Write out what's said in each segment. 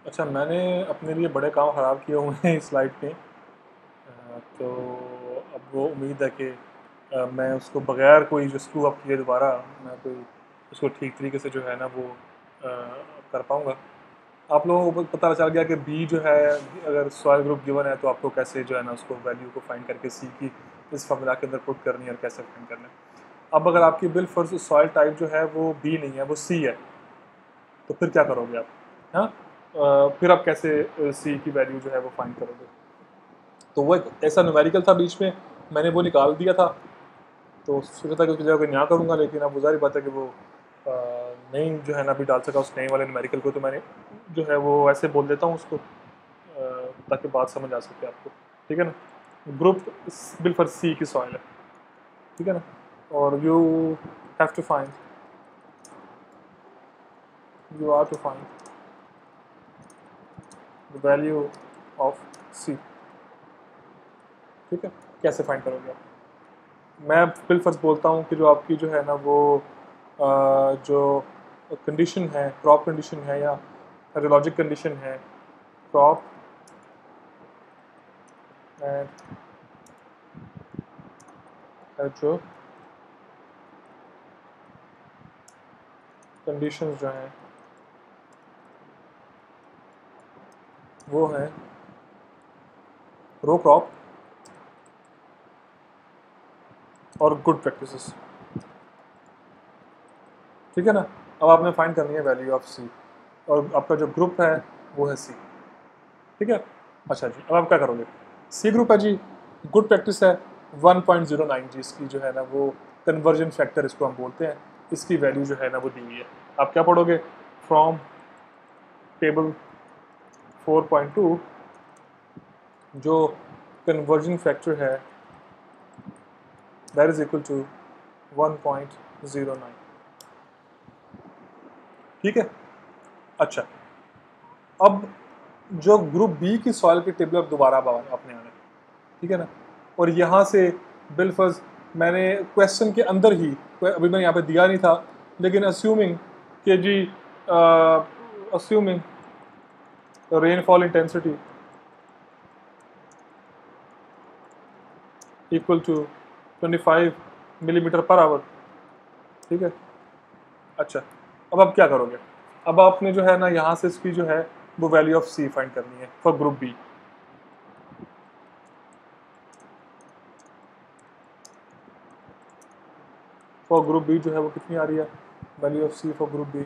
अच्छा, मैंने अपने लिए बड़े काम ख़राब किए हुए हैं इस स्लाइड पे। तो अब वो उम्मीद है कि मैं उसको बगैर कोई जो स्क्रू अप किए दोबारा मैं कोई उसको ठीक तरीके से जो है ना वो कर पाऊँगा। आप लोगों को पता चल गया कि बी जो है, अगर सॉइल ग्रुप गिवन है तो आपको कैसे जो है ना उसको वैल्यू को फाइंड करके सी की इस फॉर्मूला के अंदर पुट करनी है और कैसे फाइंड करना है। अब अगर आपकी बिल फर्ज सॉइल टाइप जो है वो बी नहीं है, वो सी है, तो फिर क्या करोगे आप? हाँ, फिर आप कैसे सी की वैल्यू जो है वो फाइंड करोगे? तो वो एक ऐसा न्यूमेरिकल था बीच में, मैंने वो निकाल दिया था। तो सोचा था कि उसकी जगह कोई नया करूँगा, लेकिन अब ज़ाहिर बात है कि वो नहीं जो है ना अभी डाल सका उस नए वाले न्यूमेरिकल को, तो मैंने जो है वो ऐसे बोल देता हूँ उसको, ताकि बात समझ आ सके आपको। ठीक है ना? ग्रुप बिल फॉर सी की सॉइल है। ठीक है ना? और have to find you are to find the value of C. ठीक है? कैसे फाइंड करोगे आप? मैं बिल फर्ज बोलता हूँ कि जो आपकी जो है ना वो जो कंडीशन है, क्रॉप कंडीशन है या हाइड्रोलॉजिक कंडीशन है, क्रॉप एंड हाइड्रो कंडीशंस जो हैं वो हैं रो क्रॉप और गुड प्रैक्टिसेस। ठीक है ना? अब आपने फाइंड करनी है वैल्यू ऑफ सी, और आपका जो ग्रुप है वो है सी। ठीक है? अच्छा जी, अब आप क्या करोगे? सी ग्रुप है जी, गुड प्रैक्टिस है 1.09 जी, इसकी जो है ना वो कन्वर्जन फैक्टर इसको हम बोलते हैं, इसकी वैल्यू जो है ना वो दी हुई है। आप क्या पढ़ोगे? फ्रॉम टेबल 4.2 जो कन्वर्जन फैक्टर है दैट इज इक्वल टू 1.09। ठीक है? अच्छा, अब जो ग्रुप बी की सॉइल की टेबल अब दोबारा आपने आना है। ठीक है ना? और यहाँ से बिलफर्ज मैंने क्वेश्चन के अंदर ही, अभी मैंने यहाँ पे दिया नहीं था, लेकिन अस्यूमिंग कि जी assuming rainfall intensity equal to 25 millimetre per hour. ठीक है? अच्छा, अब आप क्या करोगे? अब आपने जो है ना यहाँ से इसकी जो है वो वैल्यू ऑफ सी फाइंड करनी है for group B. For group B जो है वो कितनी आ रही है? Value of C for group B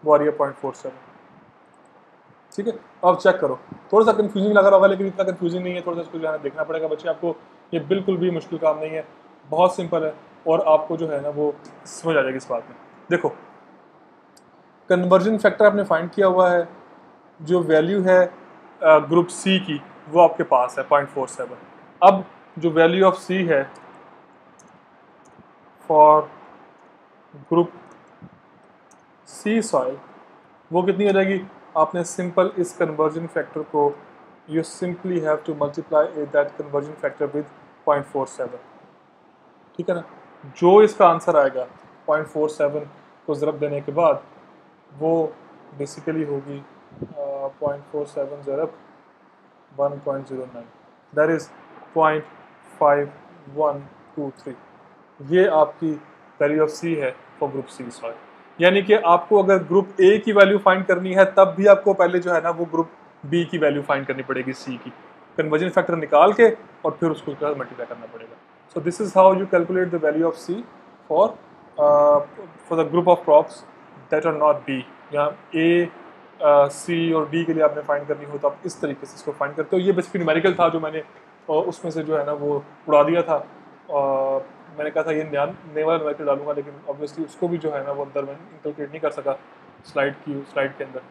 वो आ रही है 0.47। ठीक है? अब चेक करो, थोड़ा सा कंफ्यूजिंग लग रहा होगा, लेकिन इतना कंफ्यूजिंग नहीं है। थोड़ा सा इसको जो है देखना पड़ेगा बच्चे आपको, ये बिल्कुल भी मुश्किल काम नहीं है, बहुत सिंपल है, और आपको जो है ना वो समझ आ जाएगी इस बात में। देखो, कन्वर्जन फैक्टर आपने फाइंड किया हुआ है, जो वैल्यू है ग्रुप सी की वो आपके पास है 0.47। अब जो वैल्यू ऑफ सी है फॉर ग्रुप सी सॉइल वो कितनी हो जाएगी? आपने सिंपल इस कन्वर्जन फैक्टर को, you simply have to multiply that conversion factor with 0.47। ठीक है ना? जो इसका आंसर आएगा 0.47 को ज़रब देने के बाद वो बेसिकली होगी 0.47 ज़रब 1.09, दैट इज़ 0.5123। ये आपकी वैल्यू ऑफ सी है फॉर ग्रुप सी सॉइल। यानी कि आपको अगर ग्रुप ए की वैल्यू फाइंड करनी है तब भी आपको पहले जो है ना वो ग्रुप बी की वैल्यू फाइंड करनी पड़ेगी, सी की कन्वर्जन फैक्टर निकाल के, और फिर उसको मल्टीप्लाई करना पड़ेगा। So this is how you calculate the value of C for for the group of crops that are not B. यहाँ ए सी और डी के लिए आपने फाइंड करनी हो तो आप इस तरीके से इसको फाइंड करते हो। ये बेसिकली न्यूमेरिकल था जो मैंने उसमें से जो है ना वो उड़ा दिया था। मैंने कहा था ये नए वाला न्यूमेरिकल डालूंगा, लेकिन ऑब्वियसली उसको भी जो है ना वो अंदर मैं इंकलकेट नहीं कर सका स्लाइड के अंदर।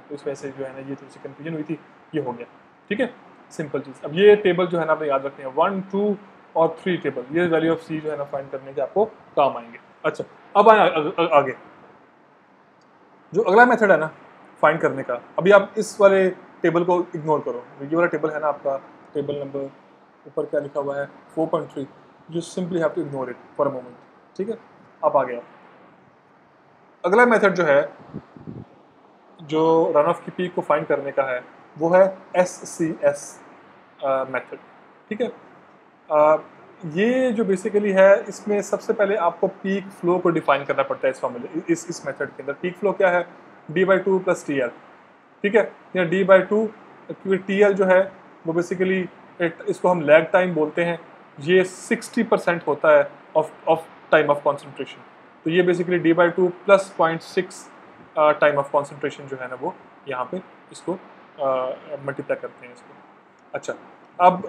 तो इस वजह से जो है ना ये थोड़ी सी कन्फ्यूजन हुई थी, ये हो गया। ठीक है? सिंपल चीज़। अब ये टेबल जो है ना आपने याद रखनी है, 1, 2 और 3 टेबल, ये वैल्यू ऑफ सी जो है ना फाइंड करने के आपको काम आएंगे। अच्छा, अब आए आगे जो अगला मेथड है ना फाइंड करने का। अभी आप इस वाले टेबल को इग्नोर करो, ये वाला टेबल है ना आपका, टेबल नंबर ऊपर क्या लिखा हुआ है 4.3, you simply have to ignore it for a moment. ठीक है? आप आ गया। अगला मेथड जो है, जो रन ऑफ की पीक को फाइंड करने का है वो है SCS मेथड। ठीक है, ये जो बेसिकली है इसमें सबसे पहले आपको पीक फ्लो को डिफाइन करना पड़ता है इस फॉर्मूले इस मेथड के अंदर। पीक फ्लो क्या है? d/2 + TL। ठीक है, या d/2, क्योंकि TL जो है वो बेसिकली इसको हम लैग टाइम बोलते हैं। ये 60% होता है ऑफ टाइम ऑफ कॉन्सेंट्रेशन। तो ये basically d/2 + 0.6 time of concentration जो है ना वो यहाँ पे इसको मल्टीप्लाई करते हैं इसको। अच्छा, अब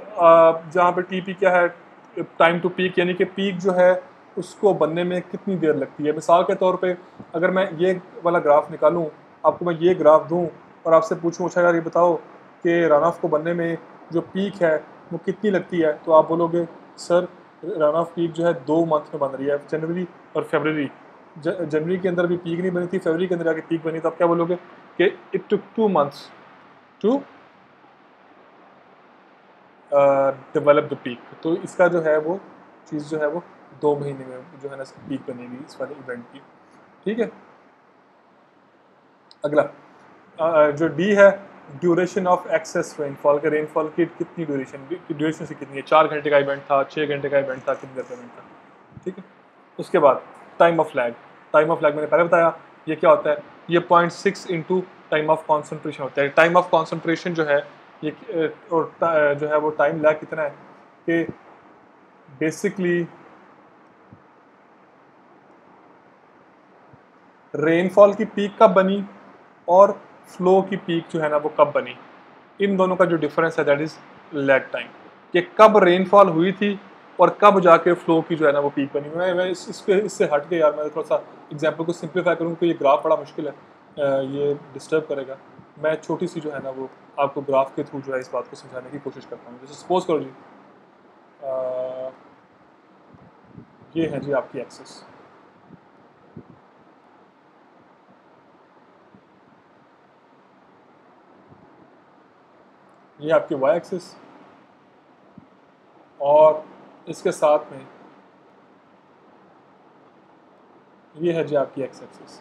जहाँ पे TP क्या है? टाइम टू पीक, यानी कि पीक जो है उसको बनने में कितनी देर लगती है। मिसाल के तौर पे अगर मैं ये वाला ग्राफ निकालूं, आपको मैं ये ग्राफ दूं और आपसे पूछूं अच्छा यार ये बताओ कि रन ऑफ को बनने में जो पीक है वो कितनी लगती है, तो आप बोलोगे सर रन ऑफ पीक जो है 2 मंथ में बन रही है, जनवरी और फरवरी। जनवरी के अंदर भी पीक नहीं बनी थी, फरवरी के अंदर जाके पीक बनी, तो आप क्या बोलोगे कि it took 2 months to develop the peak. तो इसका जो है वो चीज़ जो है वो 2 महीने में जो है ना पीक बनेगी इस वाले इवेंट की। ठीक है, अगला जो डी है ड्यूरेशन ऑफ एक्सेस रेनफॉल के, रेनफॉल की कितनी ड्यूरेशन से कितनी है? 4 घंटे का इवेंट था, 6 घंटे का इवेंट था, कितनी देर का इवेंट था? ठीक है, उसके बाद time of lag. Time of lag मैंने पहले बताया ये क्या होता है, ये 0.6 इंटू टाइम ऑफ कॉन्सेंट्रेशन होता है। टाइम ऑफ कॉन्सेंट्रेशन जो है ये और जो है वो टाइम लैग कितना है कि बेसिकली रेनफॉल की पीक कब बनी और फ्लो की पीक जो है ना वो कब बनी, इन दोनों का जो डिफरेंस है दैट इज लैग टाइम, कि कब रेनफॉल हुई थी और कब जाके फ्लो की जो है ना वो पीक बनी। मैं इससे हट के यार मैं थोड़ा सा एग्जाम्पल को सिंप्लीफाई करूँ क्योंकि ये ग्राफ बड़ा मुश्किल है, ये डिस्टर्ब करेगा। मैं छोटी सी जो है ना वो आपको ग्राफ के थ्रू जो है इस बात को समझाने की कोशिश करता हूँ। जैसे सपोज करो जी ये है जी आपकी एक्सेस, ये आपकी वाई एक्सिस और इसके साथ में ये है जी आपकी एक्स एक्सिस।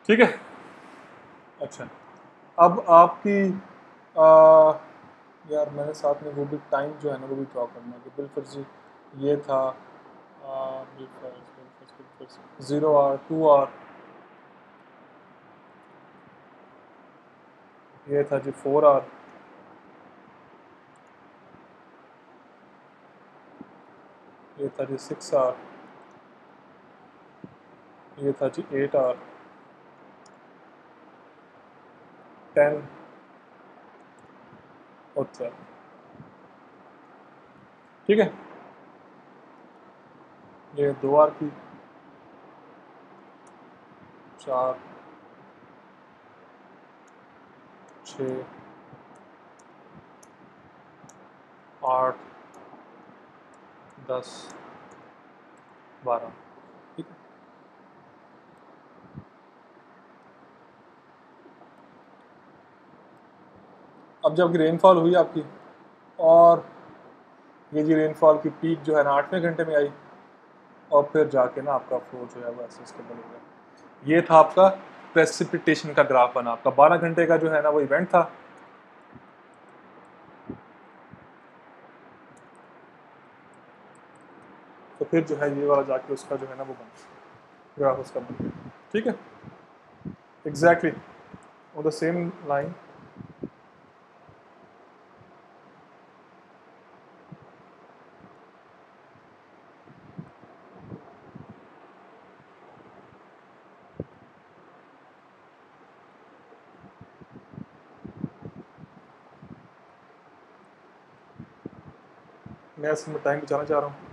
ठीक है, अच्छा अब आपकी यार मैंने साथ में वो भी टाइम जो है ना वो भी ड्रॉ करना है कि बिल्कुल जी ये था 0 आवर 2 आवर, ये था जी 4 आवर, ये था जी 6 आवर, ये था जी 8 आवर, 10 और 12। ठीक है, ये 2 आवर की, 4, 6, 8, 10, 12। ठीक है, अब जब रेनफॉल हुई आपकी और ये जी रेनफॉल की पीक जो है ना 8वें घंटे में आई और फिर जाके ना आपका फ्लो जो है वो ऐसे इसके बनेगा। ये था आपका प्रेसिपिटेशन का ग्राफ बना, आपका 12 घंटे का जो है ना वो इवेंट था। तो फिर जो है ये वाला जाके उसका जो है ना वो बना ग्राफ उसका बन गया। ठीक है, exactly on the same line. मैं इसमें टाइम बचाना चाह रहा हूँ।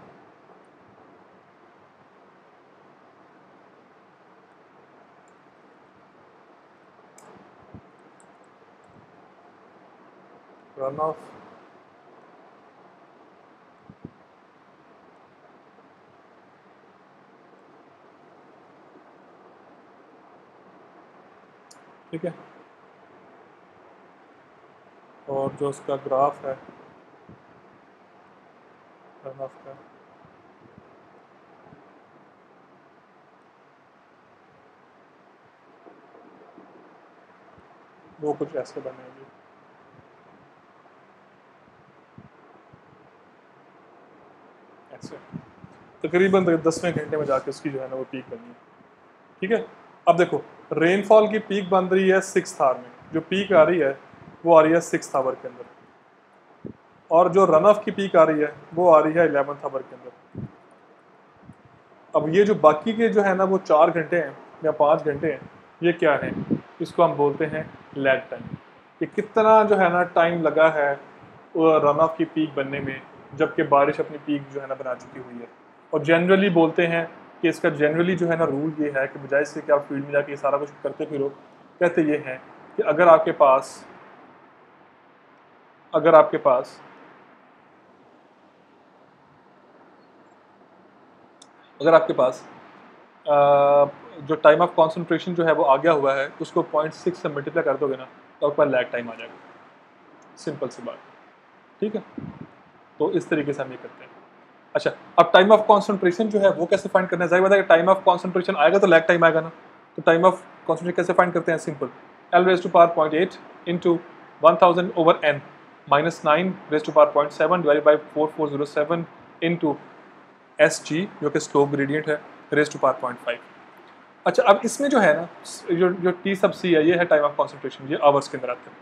रन ऑफ ठीक है, और जो उसका ग्राफ है रन ऑफ का वो कुछ ऐसे बनेगी। ऐसे तकरीबन 10वें घंटे में जाके उसकी जो है ना वो पीक बनी है। ठीक है, अब देखो रेनफॉल की पीक बन रही है 6th आवर में, जो पीक आ रही है वो आ रही है 6th आवर के अंदर, और जो रन ऑफ की पीक आ रही है वो आ रही है 11th आवर के अंदर। अब ये जो बाकी के जो है ना वो 4 घंटे हैं या 5 घंटे हैं, ये क्या है, इसको हम बोलते हैं लैग टाइम। कि कितना जो है ना टाइम लगा है रन ऑफ की पीक बनने में, जबकि बारिश अपनी पीक जो है ना बना चुकी हुई है। और जनरली बोलते हैं कि इसका जनरली जो है ना रूल ये है कि बजाय से कि आप फील्ड में जाके ये सारा कुछ करते फिरो, कहते ये हैं कि अगर आपके पास अगर आपके पास जो टाइम ऑफ कॉन्सेंट्रेशन जो है वो आ गया हुआ है, उसको 0.6 से मल्टीप्लाई कर दोगे ना तो आपके पास लैग टाइम आ जाएगा। सिंपल सी बात, ठीक है। तो इस तरीके से हम ये करते हैं। अच्छा, अब टाइम ऑफ कॉन्सेंट्रेशन जो है वो कैसे फाइंड करना है, जाहिर बात है कि टाइम ऑफ कॉन्सेंट्रेशन आएगा तो लैग टाइम आएगा ना। तो टाइम ऑफ कॉन्सेंट्रेशन कैसे फाइंड करते हैं, simple, L raised to power 0.8 into 1000 over n minus 9 raised to power 0.7 divided by 4407 into SG जो कि स्लोप ग्रेडियंट है raised to power 0.5। अच्छा, अब इसमें जो है ना जो जो T sub C है, ये है टाइम ऑफ कॉन्सेंट्रेशन, ये आवर्स के अंदर आता है।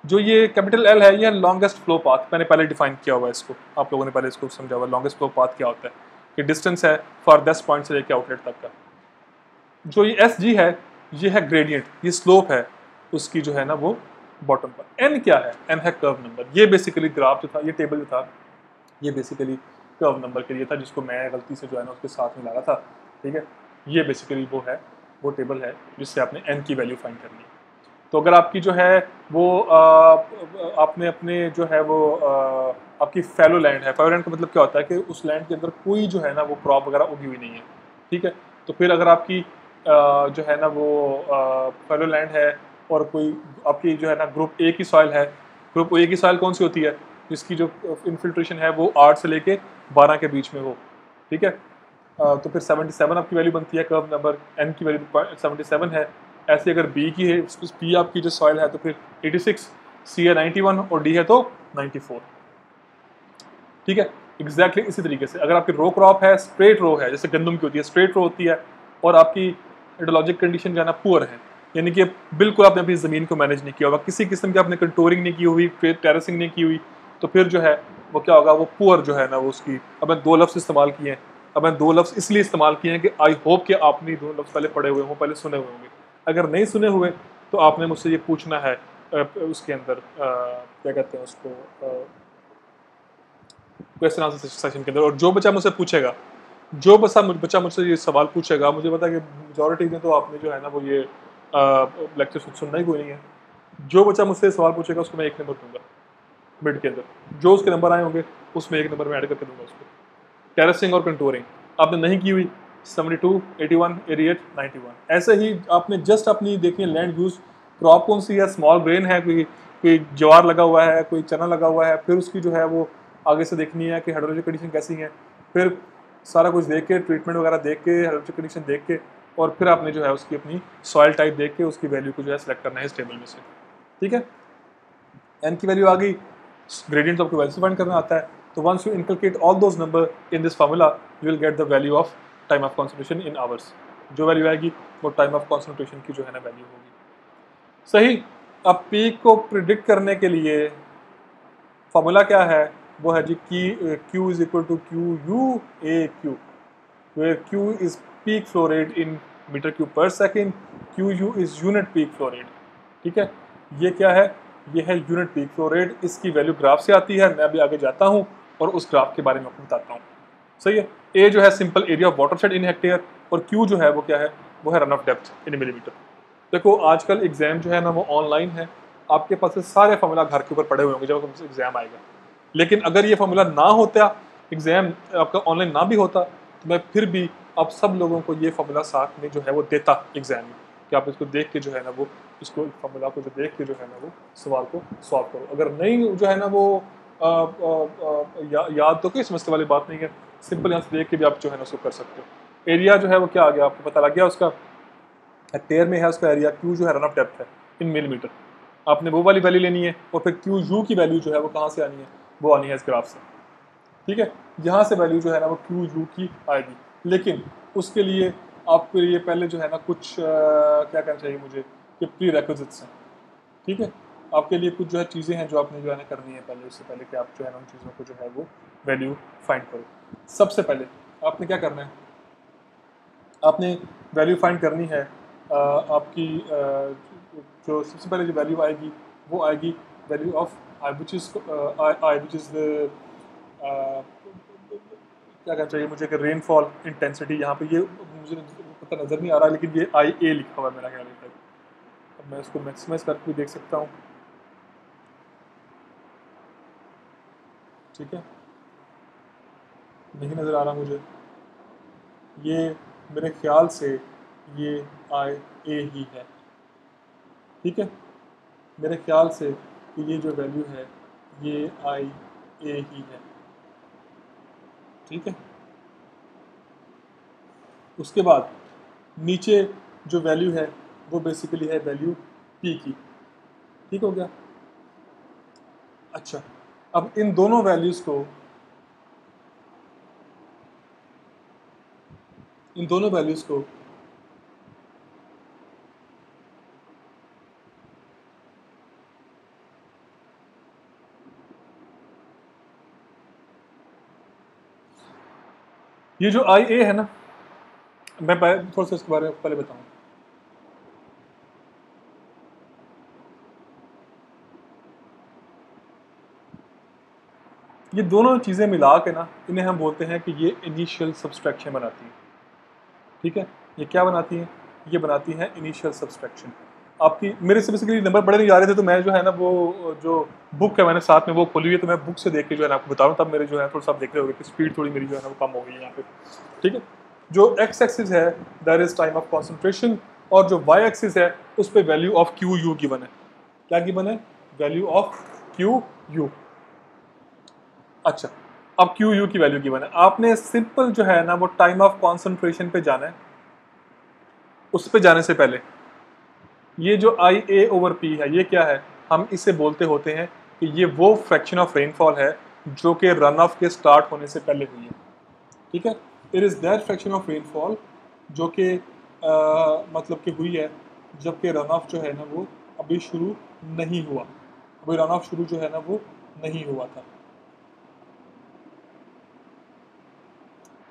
जो ये कैपिटल L है, ये लॉन्गेस्ट फ्लो पाथ, मैंने पहले डिफाइन किया हुआ है इसको, आप लोगों ने पहले इसको समझा हुआ। लॉन्गेस्ट फ्लो पाथ क्या होता है कि डिस्टेंस है फॉर 10 पॉइंट से लेकर आउटलेट तक का। जो ये SG है, ये है ग्रेडियंट, ये स्लोप है उसकी जो है ना वो बॉटम पर। N क्या है, N है कर्व नंबर। ये बेसिकली ग्राफ जो था, ये टेबल जो था, ये बेसिकली कर्व नंबर के लिए था, जिसको मैं गलती से जो है ना उसके साथ में ला रहा था। ठीक है, ये बेसिकली वो टेबल है जिससे आपने N की वैल्यू फाइंड करनी है। तो अगर आपकी जो है वो आपने अपने जो है वो आपकी फैलो लैंड है, फैलो लैंड का मतलब क्या होता है कि उस लैंड के अंदर कोई जो है ना वो क्रॉप वगैरह उगी हुई नहीं है। ठीक है, तो फिर अगर आपकी जो है ना वो फैलो लैंड है और कोई आपकी जो है ना ग्रुप ए की सॉइल है, ग्रुप ए की सॉइल कौन सी होती है, जिसकी जो इन्फिल्ट्रेशन है वो 8 से लेके 12 के बीच में हो। ठीक है, तो फिर 77 आपकी वैल्यू बनती है कर्व नंबर, N की वैल्यू 77 है। ऐसे अगर बी की है, बी आपकी जो सॉइल है तो फिर 86, सी है 91 और डी है तो 94। ठीक है, एग्जैक्टली इसी तरीके से अगर आपकी रो क्रॉप है, स्ट्रेट रो है, जैसे गंदम की होती है स्ट्रेट रो होती है, और आपकी हाइड्रोलॉजिक कंडीशन जो है ना पुअर है, यानी कि बिल्कुल आपने अपनी ज़मीन को मैनेज नहीं किया होगा, किसी किस्म की आपने कंटोरिंग नहीं की हुई, टेरेसिंग नहीं की हुई, तो फिर जो है वो क्या होगा, वो पुअर जो है ना वो उसकी। अब मैं 2 लफ्ज़ इस्तेमाल किए हैं, अब मैं 2 लफ्ज़ इसलिए इस्तेमाल किए हैं कि आई होप कि आपने 2 लफ्ज़ पहले पढ़े हुए हों, पहले सुने हुए होंगे। अगर नहीं सुने हुए तो आपने मुझसे ये पूछना है उसके अंदर क्या कहते हैं उसको, क्वेश्चन आंसर सेशन के अंदर। और जो बच्चा मुझसे पूछेगा, बच्चा मुझसे ये सवाल पूछेगा, मुझे पता है कि मेजॉरिटी में तो आपने जो है ना वो ये लेक्चर सुनना ही कोई नहीं है। जो बच्चा मुझसे सवाल पूछेगा उसको मैं 1 नंबर दूंगा मिड के अंदर, जो उसके नंबर आए होंगे उसमें 1 नंबर में ऐड करके दूंगा उसको। टेरेसिंग और कंटूरिंग आपने नहीं की हुई, 72, 81, 88, 91। ऐसे ही आपने जस्ट अपनी देखनी है लैंड यूज, क्रॉप कौन सी है, स्मॉल ग्रेन है, कोई ज्वार लगा हुआ है, कोई चना लगा हुआ है, फिर उसकी जो है वो आगे से देखनी है कि हाइड्रोलॉजिक कंडीशन कैसी है, फिर सारा कुछ देख के, ट्रीटमेंट वगैरह देख के, हाइड्रोलॉजिक कंडीशन देख के, और फिर आपने जो है उसकी अपनी सॉइल टाइप देख के उसकी वैल्यू को जो है सेलेक्ट करना है इस टेबल में से। ठीक है, एन की वैल्यू आ गई, ग्रेडियंट तो आपको वैल्यू फाइंड करना आता है। तो once you inculcate all those number in this formula you will get the value of time of concentration in hours. जो वैल्यू आएगी वो टाइम ऑफ कॉन्सेंट्रेशन की जो है ना वैल्यू होगी। सही, अब पीक को प्रिडिक्ट करने के लिए फार्मूला क्या है, वो है जी की Q is equal to Q U A Q, where Q is peak flow rate in metre cube per second, Q U is unit peak flow rate. ठीक है, ये क्या है, ये है यूनिट पीक फ्लो रेट। इसकी वैल्यू ग्राफ से आती है, मैं अभी आगे जाता हूँ और उस ग्राफ के बारे में आपको बताता हूँ। सही है, ए जो है simple area of watershed in hectare, और क्यू जो है वो क्या है, वो है run of depth in millimetre. देखो आजकल एग्जाम जो है ना वो ऑनलाइन है, आपके पास से सारे फार्मूला घर के ऊपर पड़े हुए होंगे जब तुमसे एग्जाम आएगा। लेकिन अगर ये फार्मूला ना होता, एग्जाम आपका ऑनलाइन ना भी होता, तो मैं फिर भी आप सब लोगों को ये फार्मूला साथ में जो है वो देता एग्जाम में, कि आप इसको देख के जो है ना वो इसको फार्मूला को जो देख के जो है ना वो सवाल को सॉल्व करो। अगर नहीं जो है ना वो याद तो कोई समझते वाली बात नहीं है, सिंपल यहाँ से देख के भी आप जो है ना उसको कर सकते हो। एरिया जो है वो क्या आ गया, आपको पता लग गया उसका, हेक्टेयर में है उसका एरिया, क्यू जो है रन ऑफ डेप्थ है इन मिलीमीटर। आपने वो वाली वैल्यू लेनी है और फिर क्यू यू की वैल्यू जो है वो कहाँ से आनी है, वो आनी है इस ग्राफ से। ठीक है, यहाँ से वैल्यू जो है ना वो क्यू यू की आएगी, लेकिन उसके लिए आपके लिए पहले जो है ना कुछ क्या करना चाहिए मुझे कि प्री रेक्विजिट्स हैं। ठीक है, आपके लिए कुछ जो है चीज़ें हैं जो आपने जो है ना करनी है पहले, उससे पहले कि आप जो है ना उन चीज़ों को जो है वो वैल्यू फाइंड करो। सबसे पहले आपने क्या करना है, आपने वैल्यू फाइंड करनी है आपकी जो सबसे पहले जो वैल्यू आएगी वो आएगी value of I which is I which is the क्या कहना चाहिए मुझे कि रेनफॉल इंटेंसिटी। यहाँ पे ये मुझे पता नज़र नहीं आ रहा, लेकिन ये आई ए लिखा हुआ है मेरा ख्याल है। अब मैं इसको मैक्सिमाइज करके भी देख सकता हूँ। ठीक है, नहीं नज़र आ रहा मुझे, ये मेरे ख्याल से ये आई ए ही है। ठीक है, मेरे ख्याल से कि ये जो वैल्यू है ये आई ए ही है। ठीक है, उसके बाद नीचे जो वैल्यू है वो बेसिकली है वैल्यू पी की। ठीक हो गया। अच्छा, अब इन दोनों वैल्यूज़ को, इन दोनों वैल्यूज़ को ये जो आई ए है ना, मैं थोड़ा सा इसके बारे में पहले बताऊँ। ये दोनों चीज़ें मिला के ना इन्हें हम बोलते हैं कि ये इनिशियल सब्सट्रैक्शन बनाती हैं। ठीक है, ये क्या बनाती हैं, ये बनाती हैं इनिशियल सब्सट्रैक्शन। आपकी मेरे से बेसिकली नंबर बड़े नहीं जा रहे थे, तो मैं जो है ना वो जो बुक है मैंने साथ में वो खोली हुई है, तो मैं बुक से देख के जो है ना आपको बता रहा हूँ। तब मेरे जो है थोड़ा सा आप देख रहे होगे कि स्पीड थोड़ी मेरी जो है ना वो कम हो गई है यहाँ पे। ठीक है, जो एक्स एक्सिस है that is time of concentration, और जो वाई एक्सिस है उस पर value of Q U given है। क्या गिवन है, वैल्यू ऑफ क्यू यू। अच्छा, अब क्यू यू की वैल्यू गिवन है, आपने सिंपल जो है ना वो टाइम ऑफ कॉन्सेंट्रेशन पे जाना है। उस पे जाने से पहले ये जो आई ए ओवर पी है ये क्या है, हम इसे बोलते होते हैं कि ये वो फ्रैक्शन ऑफ रेनफॉल है जो कि रन ऑफ के स्टार्ट होने से पहले हुई है। ठीक है, it is that fraction of rainfall जो कि मतलब कि हुई है जबकि रन ऑफ जो है ना वो अभी शुरू नहीं हुआ, अभी रन ऑफ शुरू जो है ना वो नहीं हुआ था।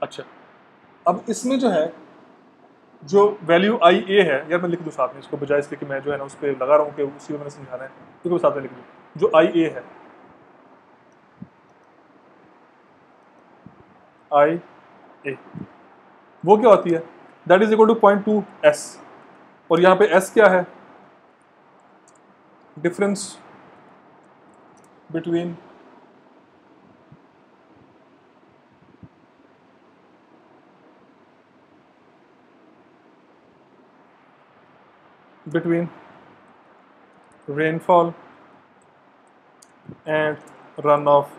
अच्छा, अब इसमें जो है जो वैल्यू आई ए है, यार मैं लिख दूँ साथ में इसको, बजाय इसके कि मैं जो है ना उस पर लगा रहा हूँ कि उसी में मैंने समझाना है, तो साथ में लिख दूँ जो आई ए है, आई ए वो क्या होती है, that is equal to 0.2 S. और यहाँ पे एस क्या है, difference between between rainfall and runoff.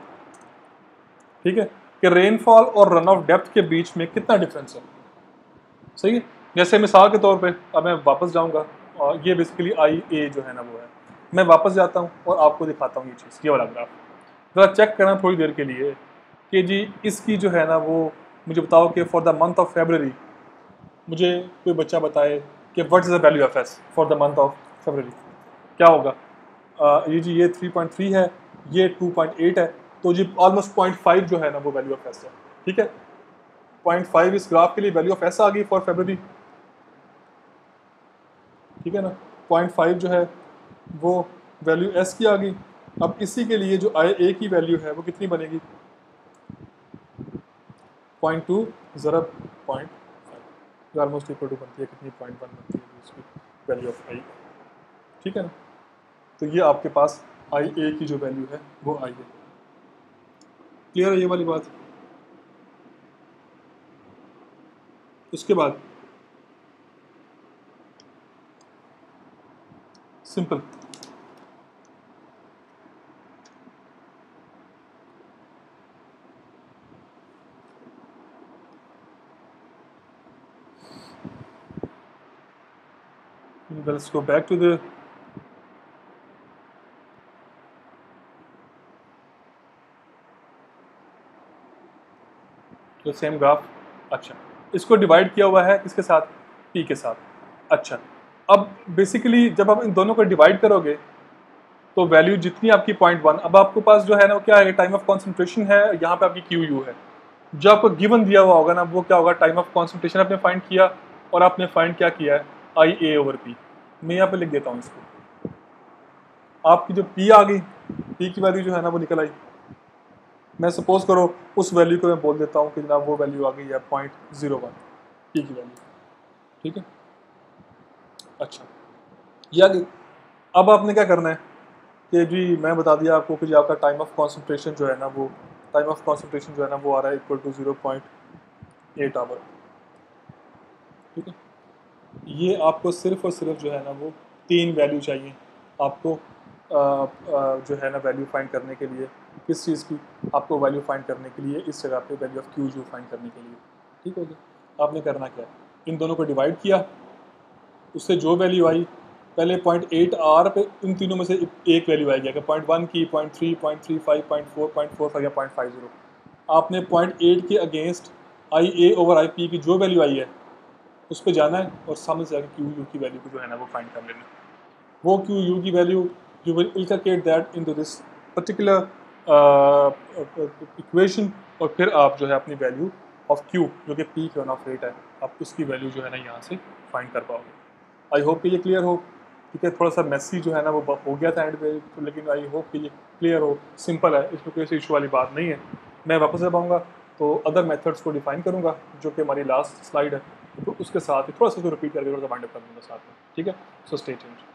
ठीक है, कि रेनफॉल और रन ऑफ डेप्थ के बीच में कितना डिफरेंस है। सही है, जैसे मिसाल के तौर पे अब मैं वापस जाऊंगा और ये बेसिकली आई ए जो है ना वो है, मैं वापस जाता हूँ और आपको दिखाता हूँ ये चीज़, ये वाला ग्राफ ज़रा चेक करना थोड़ी देर के लिए कि जी इसकी जो है ना वो मुझे बताओ कि for the month of February मुझे कोई बच्चा बताए कि what is the value of S for the month of February. क्या होगा, ये जी ये 3.3 है, ये 2.8 है, तो जी ऑलमोस्ट 0.5 जो है ना वो वैल्यू ऑफ एस है। ठीक है, 0.5 इस ग्राफ के लिए वैल्यू ऑफ एस आ गई फॉर फेबररी। ठीक है ना, 0.5 जो है वो वैल्यू एस की आ गई। अब इसी के लिए जो आई ए की वैल्यू है वो कितनी बनेगी, 0.2 ज़रब 0.5 ऑलमोस्ट इक्वल टू बनती है कितनी, 0.1 बनती है उसकी वैल्यू ऑफ आई। ठीक है ना, तो ये आपके पास आई ए की जो वैल्यू है वो आई है। क्लियर है ये वाली बात। उसके बाद simple, let's go back to the जो सेम ग्राफ। अच्छा, इसको डिवाइड किया हुआ है किसके साथ, पी के साथ। अच्छा, अब बेसिकली जब आप इन दोनों को डिवाइड करोगे तो वैल्यू जितनी आपकी 0.1, अब आपके पास जो है ना वो क्या है, टाइम ऑफ कॉन्सेंट्रेशन है, यहाँ पे आपकी क्यू यू है। जो आपको गिवन दिया हुआ होगा ना वो क्या होगा, टाइम ऑफ कॉन्सेंट्रेशन आपने फाइंड किया, और आपने फाइंड क्या किया है, आई ए ओवर पी। मैं यहाँ पे लिख देता हूँ इसको, आपकी जो पी आ गई, पी की वैल्यू जो है ना वो निकल आई। मैं सपोज करो उस वैल्यू को मैं बोल देता हूँ कि जनाब वो वैल्यू आ गई है 0.01 पी की वैल्यू, ठीक है। अच्छा, ये आ गई। अब आपने क्या करना है कि जी मैं बता दिया आपको कि जी आपका टाइम ऑफ कॉन्सेंट्रेशन जो है ना वो, टाइम ऑफ कॉन्सेंट्रेशन जो है ना वो आ रहा है इक्वल टू 0.8 आवर, ठीक है। ये आपको सिर्फ और सिर्फ जो है ना वो 3 वैल्यू चाहिए आपको जो है ना वैल्यू फाइंड करने के लिए। किस चीज़ की, आपको वैल्यू फाइंड करने के लिए इस जगह पे वैल्यू ऑफ क्यू जो फाइंड करने के लिए, ठीक हो गया। आपने करना क्या है, इन दोनों को डिवाइड किया, उससे जो वैल्यू आई पहले 0.8 आर पे इन तीनों में से एक वैल्यू आएगी, अगर 0.1 की, 0.3, 0.35, 0.4, 0.45 या 0.50, आपने 0.8 के against I A over I P की जो वैल्यू आई है उस पर जाना है और सामने से आके क्यू यू की वैल्यू को जो है ना वो फाइंड कर लेना है। वो क्यू यू की value you will inculcate that into this particular equation, और फिर आप जो है अपनी वैल्यू ऑफ क्यू जो कि पीक रन ऑफ रेट है, आप उसकी वैल्यू जो है ना यहाँ से फाइंड कर पाओगे। आई होप कि ये क्लियर हो, ठीक है। थोड़ा सा मेसी जो है ना वो हो गया था एंड पे, लेकिन आई होप कि ये क्लियर हो, सिंपल है, इसमें कोई इशू वाली बात नहीं है। मैं वापस जब आऊँगा तो अदर मेथड्स को डिफाइन करूँगा जो कि हमारी लास्ट स्लाइड है, तो उसके साथ ही थोड़ा सा रिपीट करके थोड़ा सा वाइंड अप कर दूँगा साथ में, ठीक है। So stay tuned.